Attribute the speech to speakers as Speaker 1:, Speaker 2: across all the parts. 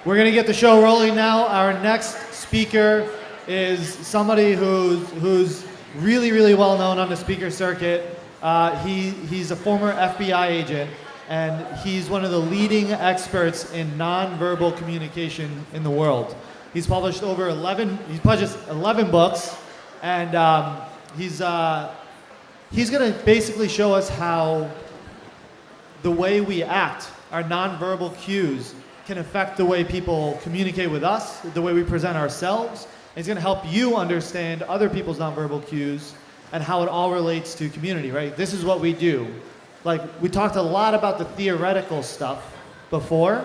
Speaker 1: We're going to get the show rolling now. Our next speaker is somebody who's really, really well known on the speaker circuit. He's a former FBI agent, and he's one of the leading experts in nonverbal communication in the world. He's published 11 books, and he's going to basically show us how the way we act, our nonverbal cues, can affect the way people communicate with us, the way we present ourselves. And he's going to help you understand other people's nonverbal cues and how it all relates to community, right? This is what we do. Like, we talked a lot about the theoretical stuff before.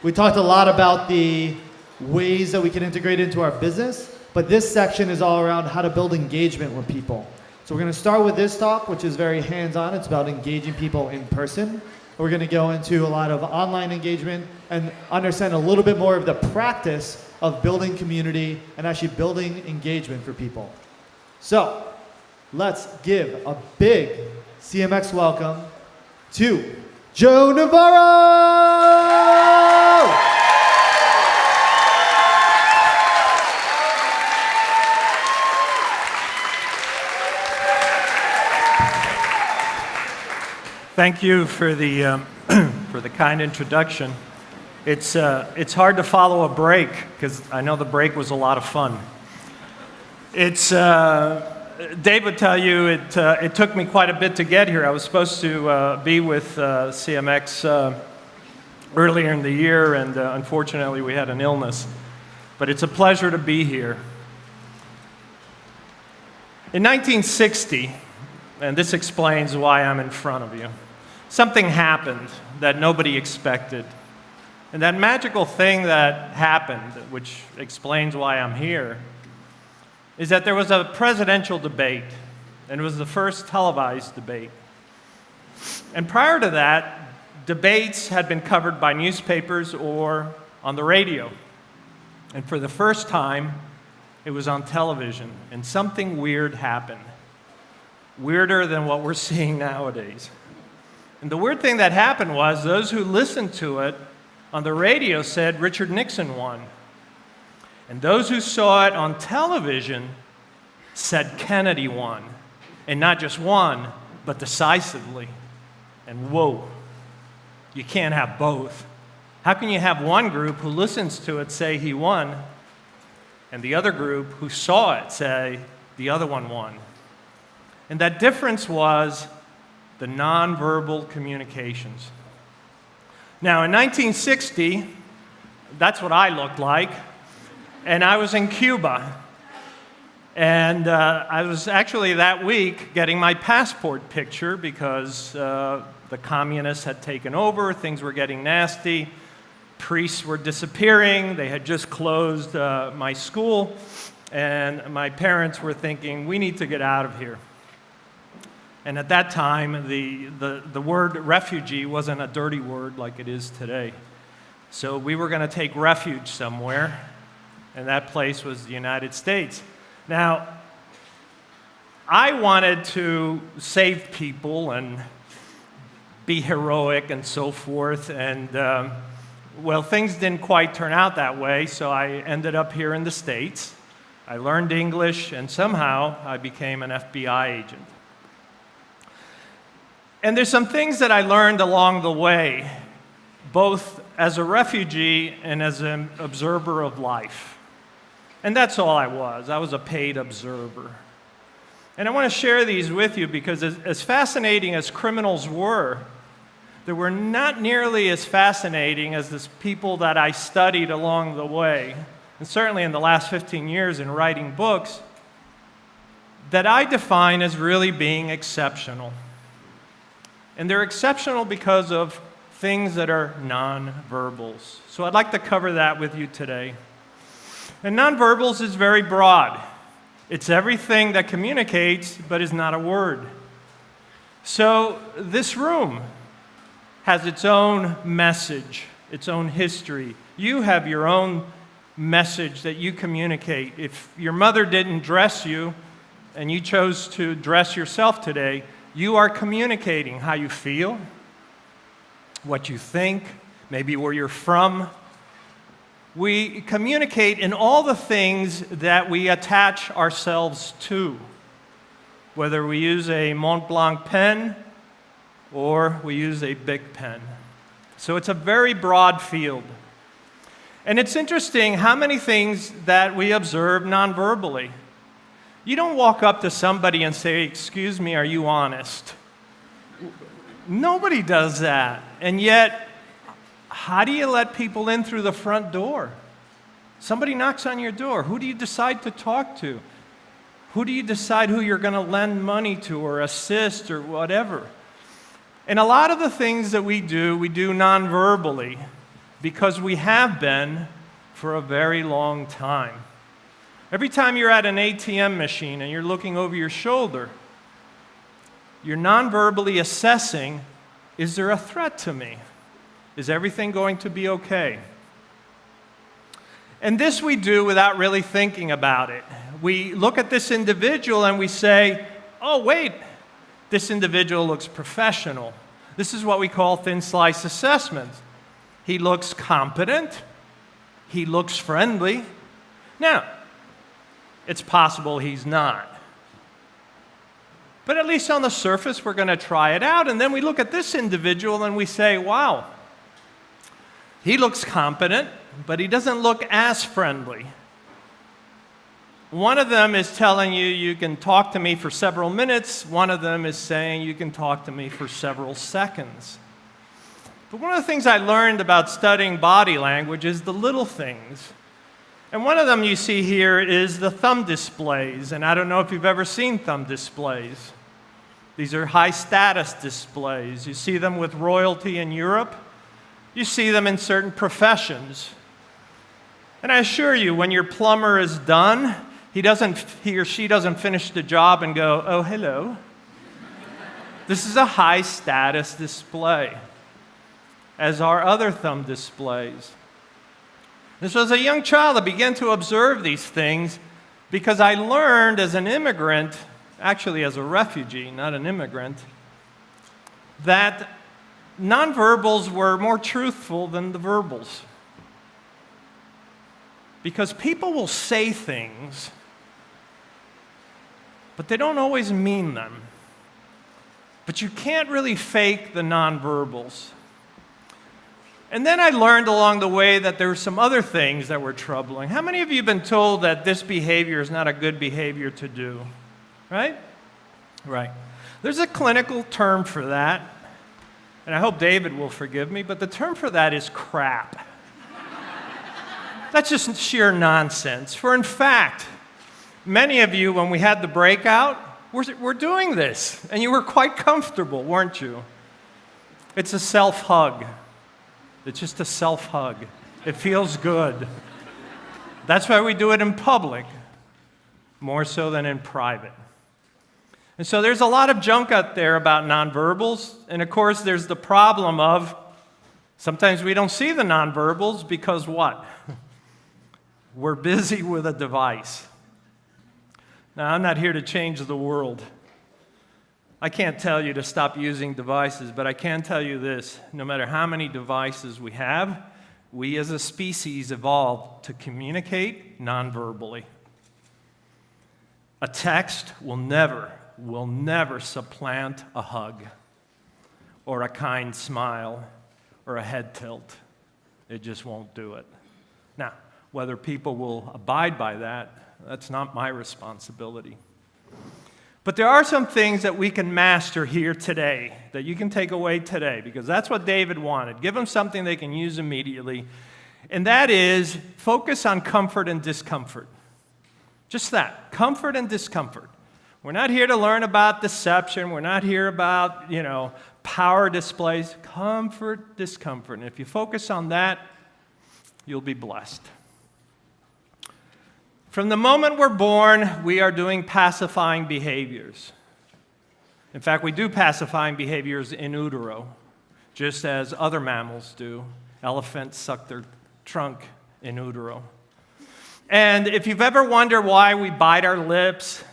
Speaker 1: We talked a lot about the ways that we can integrate into our business, but this section is all around how to build engagement with people. So we're going to start with this talk, which is very hands-on. It's about engaging people in person. We're going to go into a lot of online engagement and understand a little bit more of the practice of building community and actually building engagement for people. So let's give a big CMX welcome to Joe Navarro!
Speaker 2: Thank you for the for the kind introduction. It's hard to follow a break because I know the break was a lot of fun. Dave would tell you it took me quite a bit to get here. I was supposed to be with CMX earlier in the year, and unfortunately we had an illness. But it's a pleasure to be here. In 1960. And this explains why I'm in front of you. Something happened that nobody expected. And that magical thing that happened, which explains why I'm here, is that there was a presidential debate, and it was the first televised debate. And prior to that, debates had been covered by newspapers or on the radio. And for the first time, it was on television, and something weird happened. Weirder than what we're seeing nowadays. And the weird thing that happened was those who listened to it on the radio said Richard Nixon won. And those who saw it on television said Kennedy won. And not just won, but decisively. And whoa, you can't have both. How can you have one group who listens to it say he won, and the other group who saw it say the other one won? And that difference was the nonverbal communications. Now, in 1960, that's what I looked like, and I was in Cuba. And I was actually that week getting my passport picture because the communists had taken over, things were getting nasty, priests were disappearing, they had just closed my school, and my parents were thinking, we need to get out of here. And at that time, the word refugee wasn't a dirty word like it is today. So we were going to take refuge somewhere, and that place was the United States. Now, I wanted to save people and be heroic and so forth, and well, things didn't quite turn out that way, so I ended up here in the States. I learned English, and somehow I became an FBI agent. And there's some things that I learned along the way, both as a refugee and as an observer of life. And that's all I was. I was a paid observer. And I want to share these with you because as fascinating as criminals were, they were not nearly as fascinating as the people that I studied along the way, and certainly in the last 15 years in writing books, that I define as really being exceptional. And they're exceptional because of things that are nonverbals. So I'd like to cover that with you today. And nonverbals is very broad. It's everything that communicates but is not a word. So this room has its own message, its own history. You have your own message that you communicate. If your mother didn't dress you and you chose to dress yourself today, you are communicating how you feel, what you think, maybe where you're from. We communicate in all the things that we attach ourselves to, whether we use a Mont Blanc pen or we use a Bic pen. So it's a very broad field. And it's interesting how many things that we observe nonverbally. You don't walk up to somebody and say, "Excuse me, are you honest?" Nobody does that. And yet, how do you let people in through the front door? Somebody knocks on your door. Who do you decide to talk to? Who do you decide who you're going to lend money to or assist or whatever? And a lot of the things that we do non-verbally because we have been for a very long time. Every time you're at an ATM machine and you're looking over your shoulder, you're non-verbally assessing, is there a threat to me? Is everything going to be okay? And this we do without really thinking about it. We look at this individual and we say, oh, wait, this individual looks professional. This is what we call thin slice assessment. He looks competent. He looks friendly. Now, it's possible he's not. But at least on the surface, we're going to try it out. And then we look at this individual and we say, wow, he looks competent, but he doesn't look as friendly. One of them is telling you, you can talk to me for several minutes. One of them is saying, you can talk to me for several seconds. But one of the things I learned about studying body language is the little things. And one of them you see here is the thumb displays. And I don't know if you've ever seen thumb displays. These are high status displays. You see them with royalty in Europe. You see them in certain professions. And I assure you, when your plumber is done, he or she doesn't finish the job and go, oh, hello. This is a high status display, as are other thumb displays. And so as a young child, I began to observe these things because I learned as an immigrant, actually as a refugee, not an immigrant, that nonverbals were more truthful than the verbals. Because people will say things, but they don't always mean them. But you can't really fake the nonverbals. And then I learned along the way that there were some other things that were troubling. How many of you have been told that this behavior is not a good behavior to do? Right? Right. There's a clinical term for that, and I hope David will forgive me, but the term for that is crap. That's just sheer nonsense. For in fact, many of you, when we had the breakout, we're doing this, and you were quite comfortable, weren't you? It's a self-hug. It's just a self-hug. It feels good. That's why we do it in public, more so than in private. And so there's a lot of junk out there about nonverbals, and of course there's the problem of sometimes we don't see the nonverbals because what? We're busy with a device. Now, I'm not here to change the world. I can't tell you to stop using devices, but I can tell you this. No matter how many devices we have, we as a species evolved to communicate non-verbally. A text will never supplant a hug or a kind smile or a head tilt. It just won't do it. Now, whether people will abide by that, that's not my responsibility. But there are some things that we can master here today, that you can take away today, because that's what David wanted. Give them something they can use immediately, and that is focus on comfort and discomfort. Just that, comfort and discomfort. We're not here to learn about deception. We're not here about, power displays. Comfort, discomfort. And if you focus on that, you'll be blessed. From the moment we're born, we are doing pacifying behaviors. In fact, we do pacifying behaviors in utero, just as other mammals do. Elephants suck their trunk in utero. And if you've ever wondered why we bite our lips,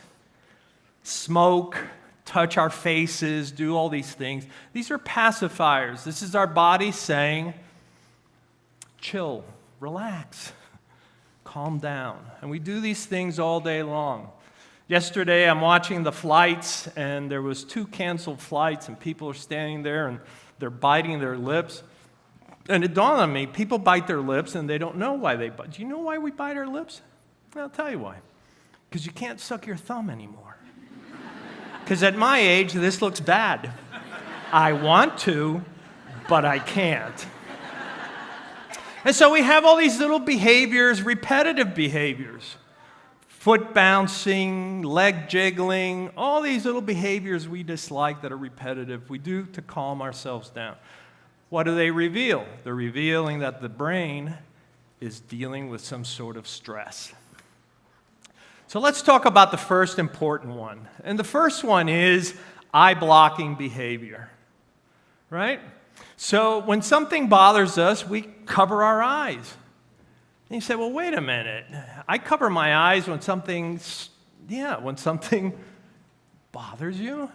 Speaker 2: smoke, touch our faces, do all these things, these are pacifiers. This is our body saying, chill, relax. calm down. And we do these things all day long. Yesterday, I'm watching the flights, and there was 2 canceled flights, and people are standing there, and they're biting their lips. And it dawned on me, people bite their lips, and they don't know why they bite. Do you know why we bite our lips? I'll tell you why. Because you can't suck your thumb anymore. Because at my age, this looks bad. I want to, but I can't. And so we have all these little behaviors, repetitive behaviors. Foot bouncing, leg jiggling, all these little behaviors we dislike that are repetitive, we do to calm ourselves down. What do they reveal? They're revealing that the brain is dealing with some sort of stress. So let's talk about the first important one. And the first one is eye-blocking behavior, right? So when something bothers us, we cover our eyes. And you say, well, wait a minute. I cover my eyes when something bothers you?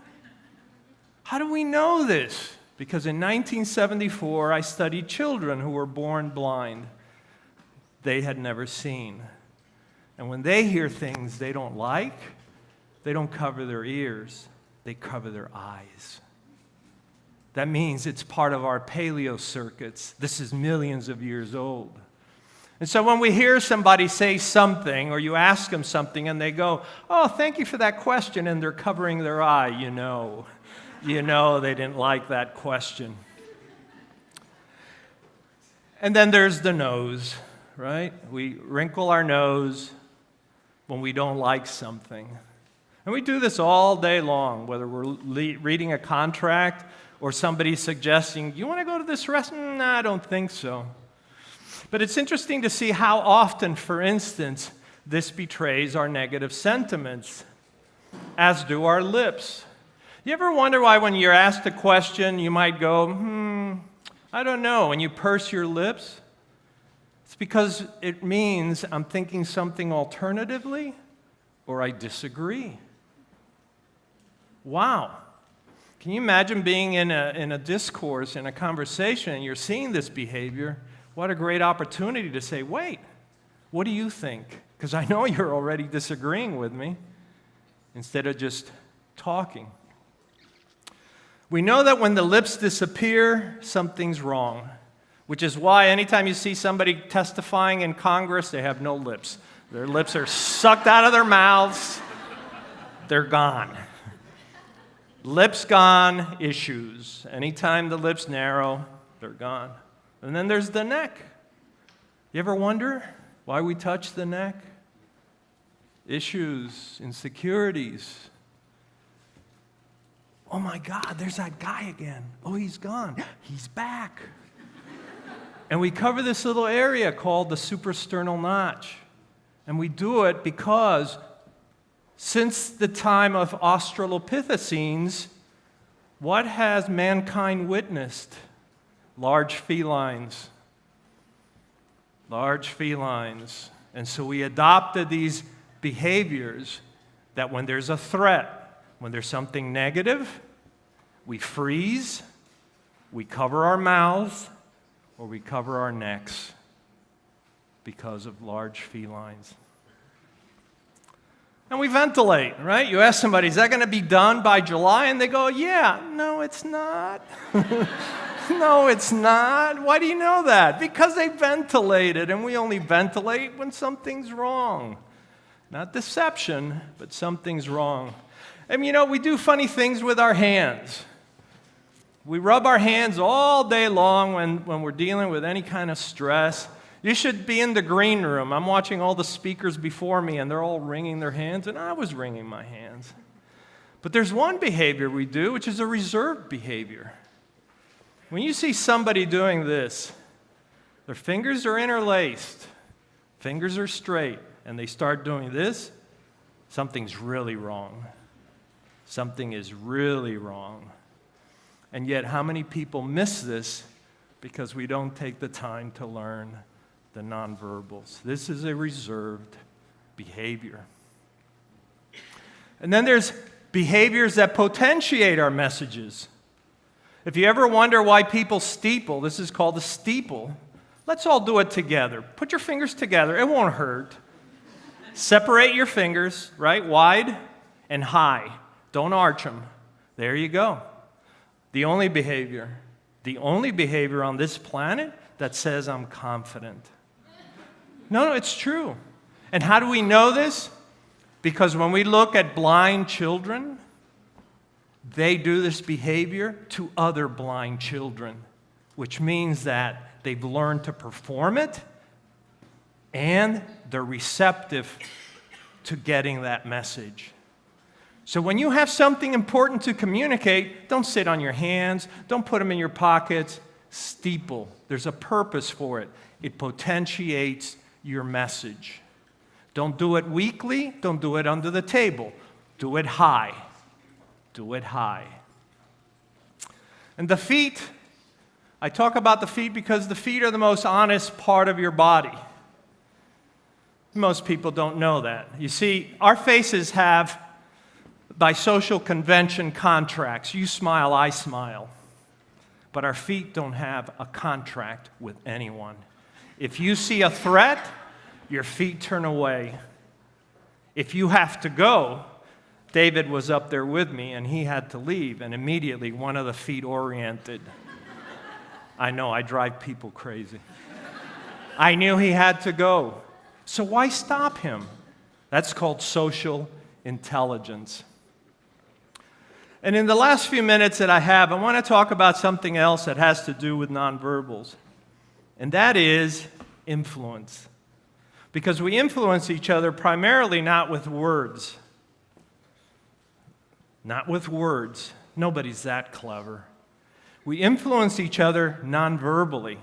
Speaker 2: How do we know this? Because in 1974, I studied children who were born blind. They had never seen. And when they hear things they don't like, they don't cover their ears, they cover their eyes. That means it's part of our paleo circuits. This is millions of years old. And so when we hear somebody say something, or you ask them something, and they go, oh, thank you for that question, and they're covering their eye, you know they didn't like that question. And then there's the nose, right? We wrinkle our nose when we don't like something. And we do this all day long, whether we're reading a contract or somebody's suggesting, you want to go to this restaurant? No, I don't think so. But it's interesting to see how often, for instance, this betrays our negative sentiments, as do our lips. You ever wonder why when you're asked a question, you might go, I don't know, and you purse your lips? It's because it means I'm thinking something alternatively, or I disagree. Wow. Can you imagine being in a discourse, in a conversation, and you're seeing this behavior? What a great opportunity to say, wait, what do you think? Because I know you're already disagreeing with me, instead of just talking. We know that when the lips disappear, something's wrong, which is why anytime you see somebody testifying in Congress, they have no lips. Their lips are sucked out of their mouths. They're gone. Lips gone, issues. Anytime the lips narrow, they're gone. And then there's the neck. You ever wonder why we touch the neck? Issues, insecurities. Oh my God, there's that guy again. Oh, he's gone. He's back. And we cover this little area called the suprasternal notch. And we do it because since the time of Australopithecines, what has mankind witnessed? Large felines. Large felines. And so we adopted these behaviors that when there's a threat, when there's something negative, we freeze, we cover our mouths, or we cover our necks because of large felines. And we ventilate, right? You ask somebody, is that going to be done by July? And they go, yeah. No, it's not. No, it's not. Why do you know that? Because they ventilated, and we only ventilate when something's wrong. Not deception, but something's wrong. And we do funny things with our hands. We rub our hands all day long when we're dealing with any kind of stress. You should be in the green room. I'm watching all the speakers before me, and they're all wringing their hands, and I was wringing my hands. But there's one behavior we do, which is a reserved behavior. When you see somebody doing this, their fingers are interlaced, fingers are straight, and they start doing this, something's really wrong. Something is really wrong. And yet, how many people miss this because we don't take the time to learn the nonverbals? This is a reserved behavior. And then there's behaviors that potentiate our messages. If you ever wonder why people steeple, this is called a steeple. Let's all do it together. Put your fingers together. It won't hurt. Separate your fingers, right? Wide and high. Don't arch them. There you go. The only behavior on this planet that says I'm confident. No, it's true. And how do we know this? Because when we look at blind children, they do this behavior to other blind children, which means that they've learned to perform it and they're receptive to getting that message. So when you have something important to communicate, don't sit on your hands, don't put them in your pockets. Steeple. There's a purpose for it. It potentiates your message. Don't do it weakly. Don't do it under the table. Do it high. Do it high. And the feet, I talk about the feet because the feet are the most honest part of your body. Most people don't know that. You see, our faces have, by social convention, contracts. You smile, I smile. But our feet don't have a contract with anyone. If you see a threat, your feet turn away. If you have to go, David was up there with me and he had to leave, and immediately one of the feet oriented. I know, I drive people crazy. I knew he had to go. So why stop him? That's called social intelligence. And in the last few minutes that I have, I want to talk about something else that has to do with nonverbals, and that is influence. Because we influence each other primarily not with words. Not with words. Nobody's that clever. We influence each other nonverbally.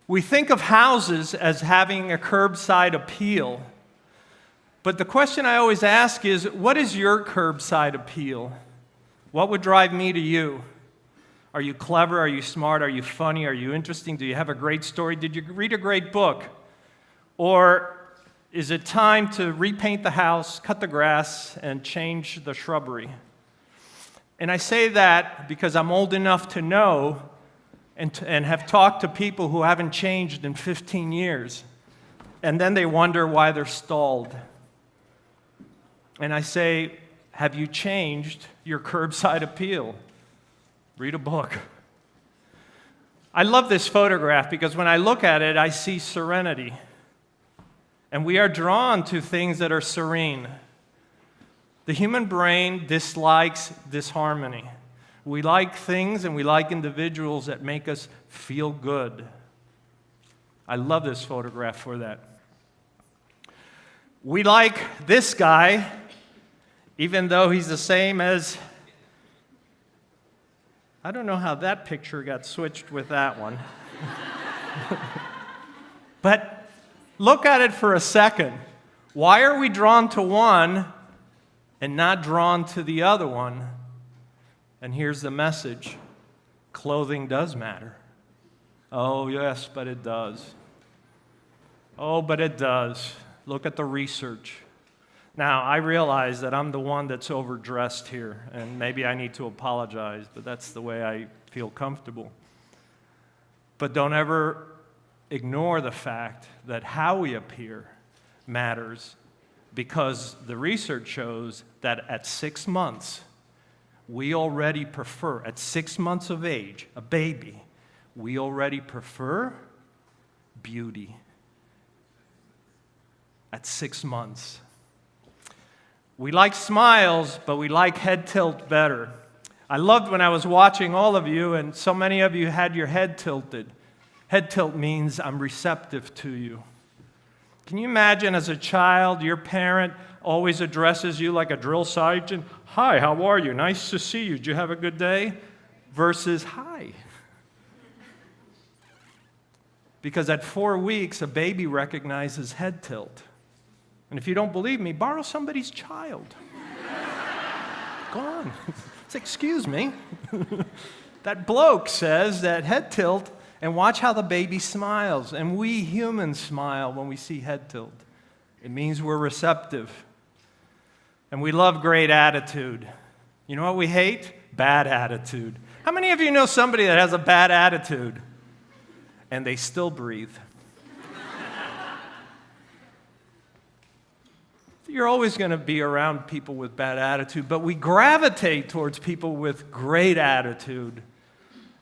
Speaker 2: We think of houses as having a curbside appeal. But the question I always ask is, what is your curbside appeal? What would drive me to you? Are you clever? Are you smart? Are you funny? Are you interesting? Do you have a great story? Did you read a great book? Or is it time to repaint the house, cut the grass, and change the shrubbery? And I say that because I'm old enough to know and have talked to people who haven't changed in 15 years. And then they wonder why they're stalled. And I say, have you changed your curbside appeal? Read a book. I love this photograph because when I look at it, I see serenity. And we are drawn to things that are serene. The human brain dislikes disharmony. We like things and we like individuals that make us feel good. I love this photograph for that. We like this guy, even though he's the same as... I don't know how that picture got switched with that one. But look at it for a second. Why are we drawn to one and not drawn to the other one? And here's the message. Clothing does matter. Oh, yes, but it does. Oh, but it does. Look at the research. Now, I realize that I'm the one that's overdressed here, and maybe I need to apologize, but that's the way I feel comfortable. But don't ever ignore the fact that how we appear matters, because the research shows that at 6 months, we already prefer, at 6 months of age, a baby, we already prefer beauty. At 6 months. We like smiles, but we like head tilt better. I loved when I was watching all of you, and so many of you had your head tilted. Head tilt means I'm receptive to you. Can you imagine as a child, your parent always addresses you like a drill sergeant? Hi, how are you? Nice to see you. Did you have a good day? Versus, hi. Because at 4 weeks, a baby recognizes head tilt. And if you don't believe me, borrow somebody's child. Go on. Say, excuse me. That bloke says that head tilt, and watch how the baby smiles. And we humans smile when we see head tilt. It means we're receptive. And we love great attitude. You know what we hate? bad attitude. How many of you know somebody that has a bad attitude and they still breathe? You're always going to be around people with bad attitude, but we gravitate towards people with great attitude.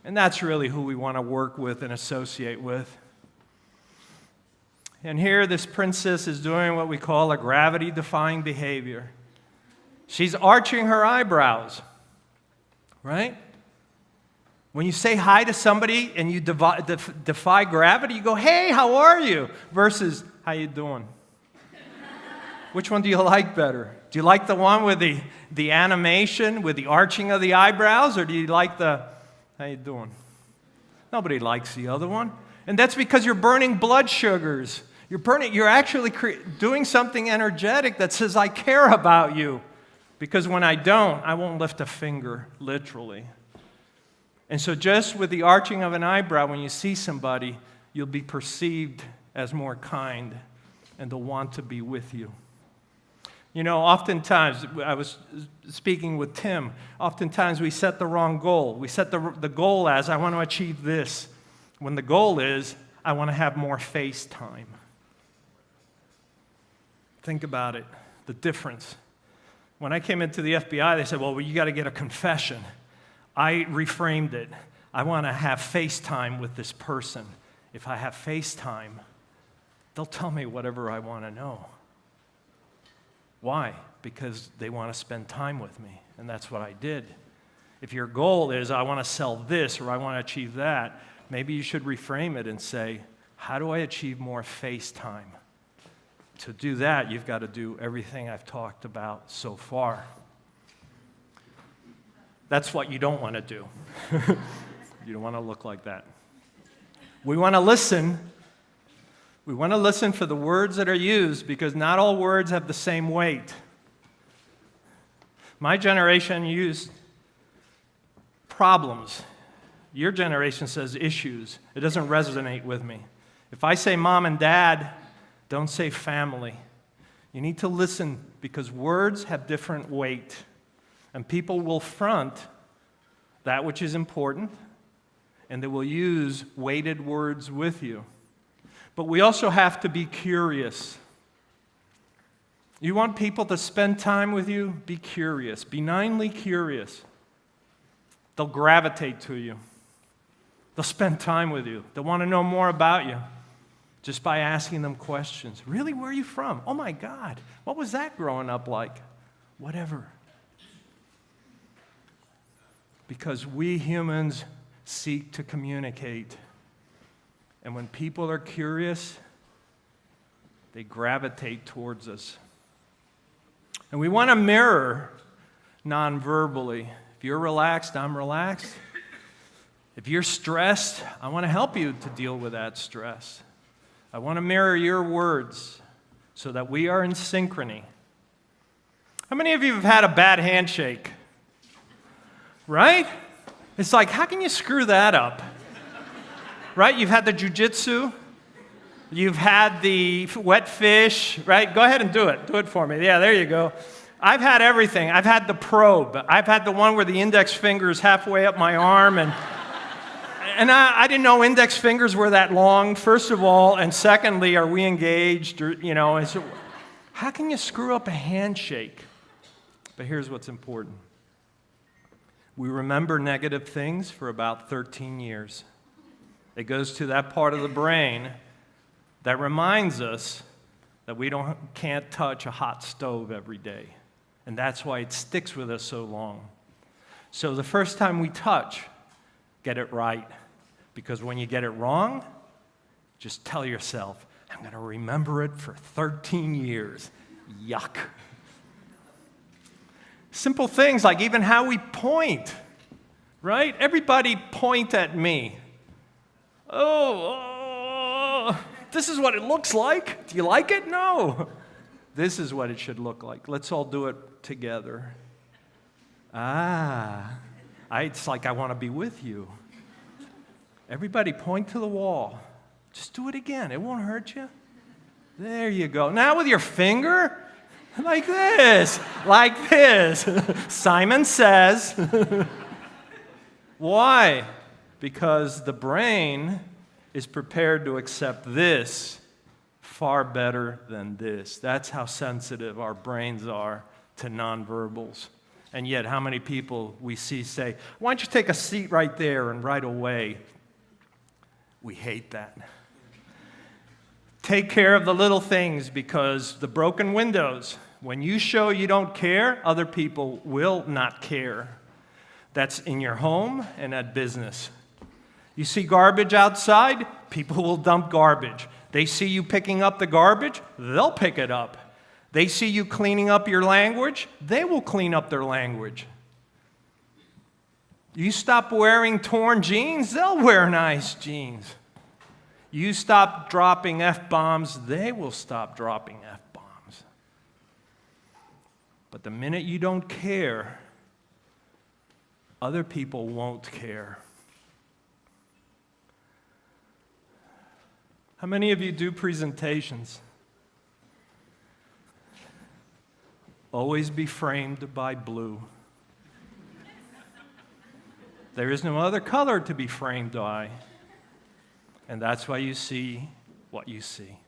Speaker 2: And that's really who we want to work with and associate with. And here, this princess is doing what we call a gravity-defying behavior. She's arching her eyebrows, right? When you say hi to somebody and you defy gravity, you go, "Hey, how are you?" versus, "How you doing?" Which one do you like better? Do you like the one with the animation, with the arching of the eyebrows, or do you like the, "How you doing?" Nobody likes the other one. And that's because you're burning blood sugars. You're actually doing something energetic that says, "I care about you." Because when I don't, I won't lift a finger, literally. And so just with the arching of an eyebrow, when you see somebody, you'll be perceived as more kind, and they'll want to be with you. You know, oftentimes, I was speaking with Tim, oftentimes we set the wrong goal. We set the goal as, "I want to achieve this," when the goal is, "I want to have more face time." Think about it, the difference. When I came into the FBI, they said, "Well, you got to get a confession." I reframed it. I want to have face time with this person. If I have face time, they'll tell me whatever I want to know. Why? Because they want to spend time with me, and that's what I did. If your goal is, "I want to sell this," or "I want to achieve that," maybe you should reframe it and say, "How do I achieve more face time?" To do that, you've got to do everything I've talked about so far. That's what you don't want to do. You don't want to look like that. We want to listen. We want to listen for the words that are used, because not all words have the same weight. My generation used problems. Your generation says issues. It doesn't resonate with me. If I say mom and dad, don't say family. You need to listen, because words have different weight. And people will front that which is important, and they will use weighted words with you. But we also have to be curious. You want people to spend time with you? Be curious, benignly curious. They'll gravitate to you. They'll spend time with you. They'll want to know more about you just by asking them questions. "Really, where are you from? Oh my God, what was that growing up like?" Whatever. Because we humans seek to communicate. And when people are curious, they gravitate towards us. And we want to mirror non-verbally. If you're relaxed, I'm relaxed. If you're stressed, I want to help you to deal with that stress. I want to mirror your words so that we are in synchrony. How many of you have had a bad handshake? Right? It's like, how can you screw that up? Right? You've had the jujitsu. You've had the wet fish, right? Go ahead and do it. Do it for me. Yeah, there you go. I've had everything. I've had the probe. I've had the one where the index finger is halfway up my arm, and I didn't know index fingers were that long, first of all, and secondly, are we engaged? Or, and so, how can you screw up a handshake? But here's what's important. We remember negative things for about 13 years. It goes to that part of the brain that reminds us that we can't touch a hot stove every day. And that's why it sticks with us so long. So the first time we touch, get it right. Because when you get it wrong, just tell yourself, I'm going to remember it for 13 years. Yuck. Simple things like even how we point, right? Everybody point at me. Oh, this is what it looks like. Do you like it? No. This is what it should look like. Let's all do it together. It's like I want to be with you. Everybody point to the wall. Just do it again. It won't hurt you. There you go. Now with your finger. Like this, like this. Simon Says. Why? Because the brain is prepared to accept this far better than this. That's how sensitive our brains are to nonverbals. And yet, how many people we see say, why don't you take a seat right there, and right away, we hate that. Take care of the little things, because the broken windows, when you show you don't care, other people will not care. That's in your home and at business. You see garbage outside, people will dump garbage. They see you picking up the garbage, they'll pick it up. They see you cleaning up your language, they will clean up their language. You stop wearing torn jeans, they'll wear nice jeans. You stop dropping F-bombs, they will stop dropping F-bombs. But the minute you don't care, other people won't care. How many of you do presentations? Always be framed by blue. There is no other color to be framed by. And that's why you see what you see.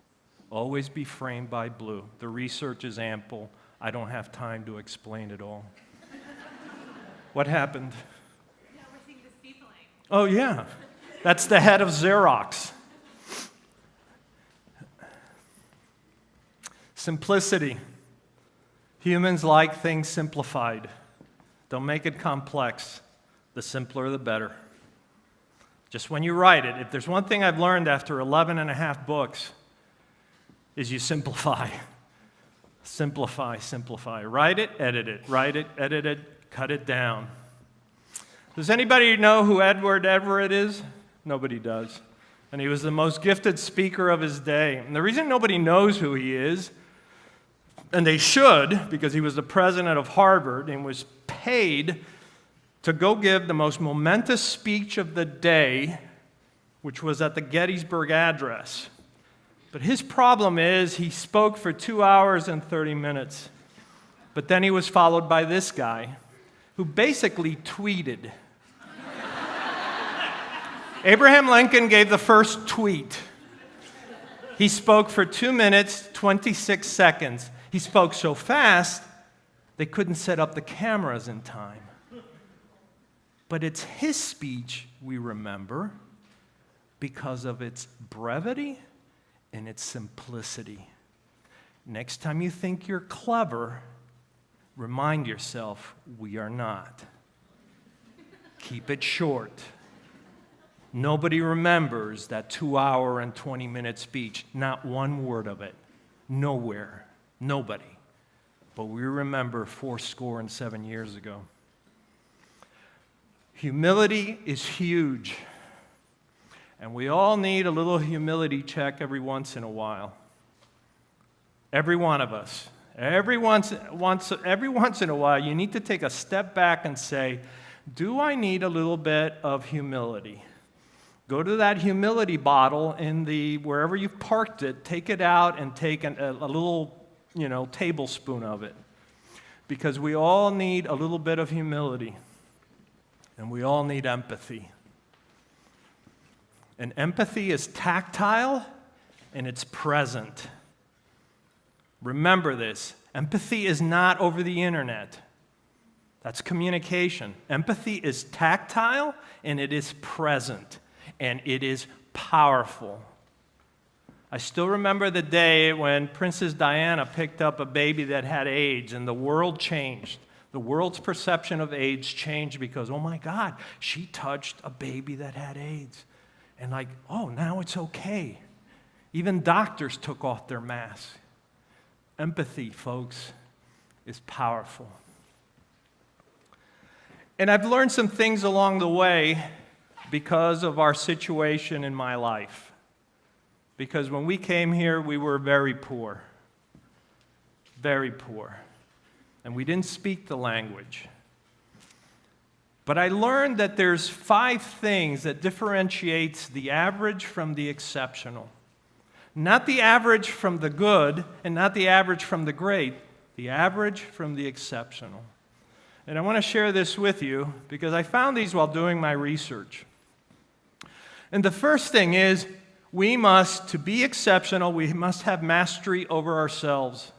Speaker 2: Always be framed by blue. The research is ample. I don't have time to explain it all. What happened?
Speaker 3: Yeah, we're seeing this peopling.
Speaker 2: Oh, yeah. That's the head of Xerox. Simplicity. Humans like things simplified. Don't make it complex. The simpler, the better. Just when you write it, if there's one thing I've learned after 11 and a half books, is you simplify. Simplify, simplify. Write it, edit it, cut it down. Does anybody know who Edward Everett is? Nobody does. And he was the most gifted speaker of his day. And the reason nobody knows who he is, and they should, because he was the president of Harvard and was paid to go give the most momentous speech of the day, which was at the Gettysburg Address. But his problem is he spoke for 2 hours and 30 minutes. But then he was followed by this guy, who basically tweeted. Abraham Lincoln gave the first tweet. He spoke for 2 minutes, 26 seconds. He spoke so fast, they couldn't set up the cameras in time. But it's his speech we remember because of its brevity and its simplicity. Next time you think you're clever, remind yourself, we are not. Keep it short. Nobody remembers that 2 hour and 20-minute speech, not one word of it, nowhere, nobody. But we remember 77 years ago. Humility is huge, and we all need a little humility check every once in a while. Every one of us. Every once in a while, you need to take a step back and say, do I need a little bit of humility? Go to that humility bottle in wherever you've parked it, take it out and take a little, tablespoon of it. Because we all need a little bit of humility. And we all need empathy. And empathy is tactile and it's present. Remember this. Empathy is not over the internet. That's communication. Empathy is tactile and it is present. And it is powerful. I still remember the day when Princess Diana picked up a baby that had AIDS and the world changed. The world's perception of AIDS changed because, oh my God, she touched a baby that had AIDS. And now it's okay. Even doctors took off their masks. Empathy, folks, is powerful. And I've learned some things along the way because of our situation in my life. Because when we came here, we were very poor. Very poor. And we didn't speak the language. But I learned that there's 5 things that differentiates the average from the exceptional. Not the average from the good and not the average from the great, the average from the exceptional. And I want to share this with you because I found these while doing my research. And the first thing is, to be exceptional, we must have mastery over ourselves.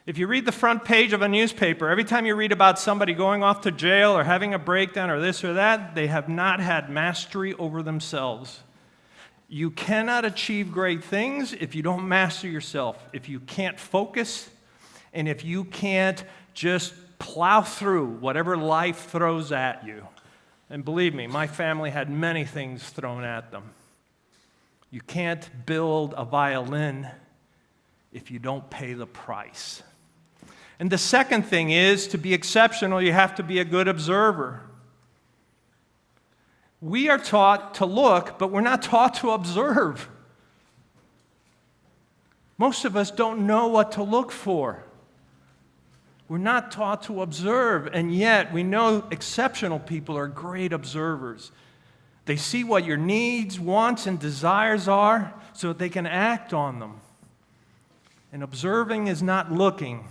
Speaker 2: If you read the front page of a newspaper, every time you read about somebody going off to jail or having a breakdown or this or that, they have not had mastery over themselves. You cannot achieve great things if you don't master yourself, if you can't focus, and if you can't just plow through whatever life throws at you. And believe me, my family had many things thrown at them. You can't build a violin if you don't pay the price. And the second thing is, to be exceptional, you have to be a good observer. We are taught to look, but we're not taught to observe. Most of us don't know what to look for. We're not taught to observe, and yet we know exceptional people are great observers. They see what your needs, wants, and desires are so that they can act on them. And observing is not looking.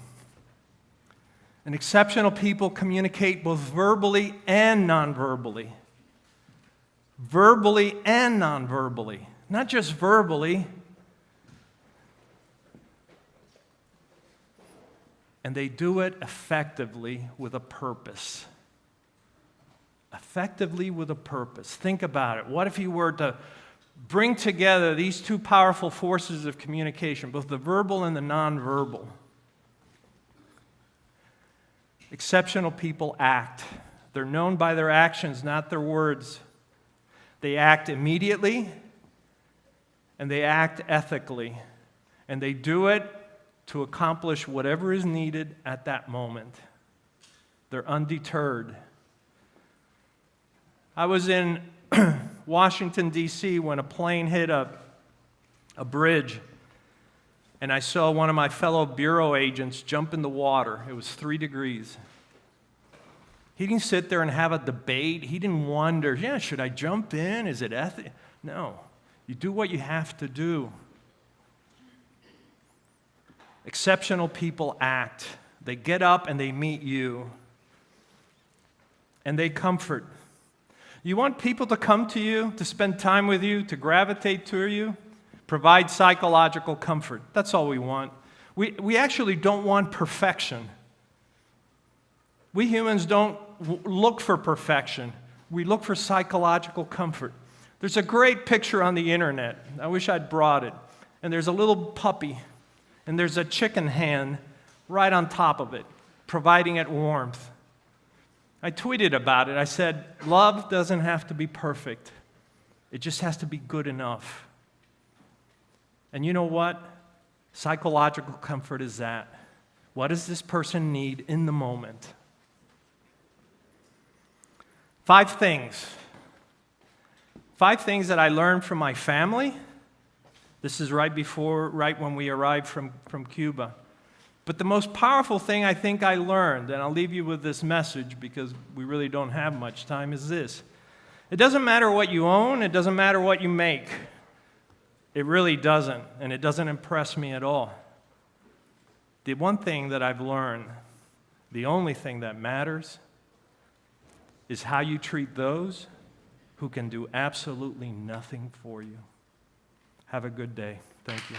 Speaker 2: And exceptional people communicate both verbally and non-verbally. Verbally and non-verbally. Not just verbally. And they do it effectively with a purpose. Effectively with a purpose. Think about it. What if you were to bring together these two powerful forces of communication, both the verbal and the nonverbal? Exceptional people act. They're known by their actions, not their words. They act immediately, and they act ethically. And they do it to accomplish whatever is needed at that moment. They're undeterred. I was in Washington, D.C. when a plane hit a bridge, and I saw one of my fellow bureau agents jump in the water. It was 3 degrees. He didn't sit there and have a debate. He didn't wonder, should I jump in? Is it ethical? No. You do what you have to do. Exceptional people act. They get up and they meet you. And they comfort. You want people to come to you, to spend time with you, to gravitate to you? Provide psychological comfort. That's all we want. We actually don't want perfection. We humans don't look for perfection. We look for psychological comfort. There's a great picture on the internet. I wish I'd brought it. And there's a little puppy, and there's a chicken hen right on top of it, providing it warmth. I tweeted about it. I said, love doesn't have to be perfect. It just has to be good enough. And you know what? Psychological comfort is that. What does this person need in the moment? 5 things. 5 things that I learned from my family. This is right when we arrived from Cuba. But the most powerful thing I think I learned, and I'll leave you with this message because we really don't have much time, is this. It doesn't matter what you own. It doesn't matter what you make. It really doesn't, and it doesn't impress me at all. The one thing that I've learned, the only thing that matters, is how you treat those who can do absolutely nothing for you. Have a good day. Thank you.